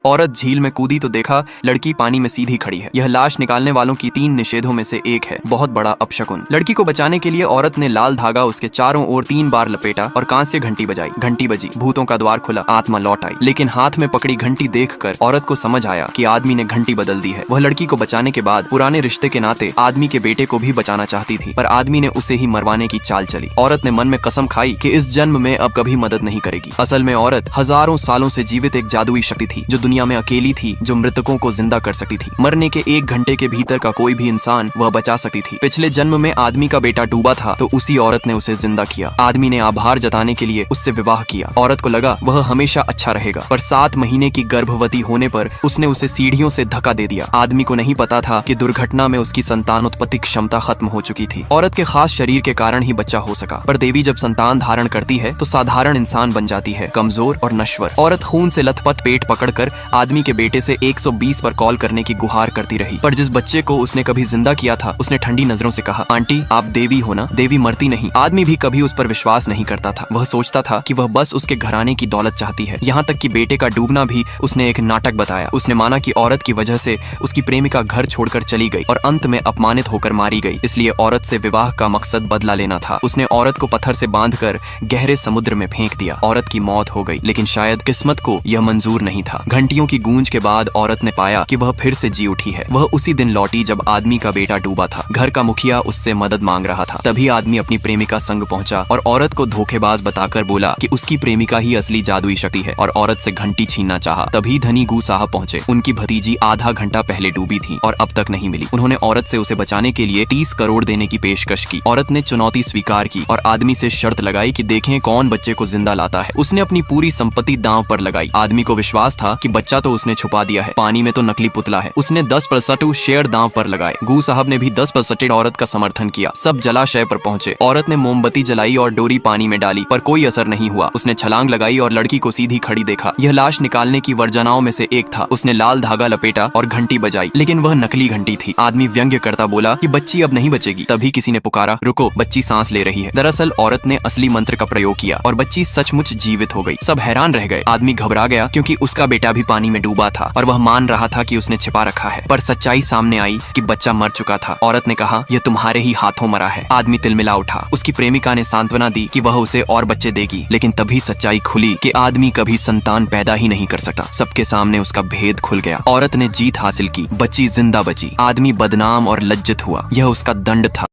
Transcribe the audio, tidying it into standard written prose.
औरत झील में कूदी तो देखा लड़की पानी में सीधी खड़ी है। यह लाश निकालने वालों की 3 निषेधों में से एक है। बहुत बड़ा अपशकुन। लड़की को बचाने के लिए औरत ने लाल धागा उसके चारों ओर 3 बार लपेटा और कांस्य घंटी बजाई। घंटी बजी, भूतों का द्वार खुला, आत्मा लौट आई। लेकिन हाथ में पकड़ी घंटी देखकर औरत को समझ आया कि आदमी ने घंटी बदल दी है। वह लड़की को बचाने के बाद पुराने रिश्ते के नाते आदमी के बेटे को भी बचाना चाहती थी, पर आदमी ने उसे ही मरवाने की चाल चली। औरत ने मन में कसम खाई कि इस जन्म में अब कभी मदद नहीं करेगी। असल में औरत हजारों सालों से जीवित एक जादुई शक्ति थी जो दुनिया में अकेली थी, जो मृतकों को जिंदा कर सकती थी। मरने के 1 घंटे के भीतर का कोई भी इंसान वह बचा सकती थी। पिछले जन्म में आदमी का बेटा डूबा था तो उसी औरत ने उसे जिंदा किया। आदमी ने आभार जताने के लिए उससे विवाह किया। औरत को लगा वह हमेशा अच्छा रहेगा, पर 7 महीने की गर्भवती होने पर उसने उसे सीढ़ियों से धक्का दे दिया। आदमी को नहीं पता था कि दुर्घटना में उसकी संतान उत्पत्ति क्षमता खत्म हो चुकी थी। औरत के खास शरीर के कारण ही बच्चा हो सका, पर देवी जब संतान धारण करती है तो साधारण इंसान बन जाती है, कमजोर और नश्वर। औरत खून से लथपथ पेट पकड़कर आदमी के बेटे से 120 पर कॉल करने की गुहार करती रही, पर जिस बच्चे को उसने कभी जिंदा किया था उसने ठंडी नजरों से कहा, आंटी आप देवी हो ना, देवी मरती नहीं। आदमी भी कभी उस पर विश्वास नहीं करता था। वह सोचता था कि वह बस उसके घराने की दौलत चाहती है। यहाँ तक कि बेटे का डूबना भी उसने एक नाटक बताया। उसने माना कि औरत की वजह से उसकी प्रेमिका घर छोड़कर चली गई और अंत में अपमानित होकर मारी गई, इसलिए औरत से विवाह का मकसद बदला लेना था। उसने औरत को पत्थर से बांधकर गहरे समुद्र में फेंक दिया। औरत की मौत हो गई, लेकिन शायद किस्मत को यह मंजूर नहीं था। घंटियों की गूंज के बाद औरत ने पाया कि वह फिर से जी उठी है। वह उसी दिन लौटी जब आदमी का बेटा डूबा था। घर का मुखिया उससे मदद मांग रहा था। तभी आदमी अपनी प्रेमिका संग पहुंचा और औरत को धोखेबाज बताकर बोला कि उसकी प्रेमिका ही असली जादुई शक्ति है और औरत से घंटी छीनना चाहा। तभी धनी गू साहब पहुंचे। उनकी भतीजी आधा घंटा पहले डूबी थी और अब तक नहीं मिली। उन्होंने औरत से उसे बचाने के लिए 30 करोड़ देने की पेशकश की। औरत ने चुनौती स्वीकार की और आदमी से शर्त लगाई कि देखें कौन बच्चे को जिंदा लाता है। उसने अपनी पूरी संपत्ति दांव पर लगाई। आदमी को विश्वास था कि बच्चा तो उसने छुपा दिया है, पानी में तो नकली पुतला है। उसने 10% शेयर दांव पर लगाए। गू साहब ने भी 10% औरत का समर्थन किया। सब जलाशय पर पहुंचे। औरत ने मोमबत्ती जलाई और डोरी पानी में डाली, पर कोई असर नहीं हुआ। उसने छलांग लगाई और लड़की को सीधी खड़ी देखा। यह लाश निकालने की वर्जनाओं में से एक था। उसने लाल धागा लपेटा और घंटी बजाई, लेकिन वह नकली घंटी थी। आदमी व्यंग्य करता बोला कि बच्ची अब नहीं बचेगी। तभी किसी ने पुकारा, रुको, बच्ची सांस ले रही है। दरअसल औरत ने असली मंत्र का प्रयोग किया और बच्ची सचमुच जीवित हो गई। सब हैरान रह गए। आदमी घबरा गया क्योंकि उसका बेटा भी पानी में डूबा था और वह मान रहा था कि उसने छिपा रखा है, पर सच्चाई सामने आई कि बच्चा मर चुका था। औरत ने कहा, यह तुम्हारे ही हाथों मरा है। आदमी तिलमिला उठा। उसकी प्रेमिका ने सांत्वना दी कि वह उसे और बच्चे देगी, लेकिन तभी सच्चाई खुली कि आदमी कभी संतान पैदा ही नहीं कर सकता। सबके सामने उसका भेद खुल गया। औरत ने जीत हासिल की, बच्ची जिंदा बची। आदमी बदनाम और लज्जित हुआ। यह उसका दंड था।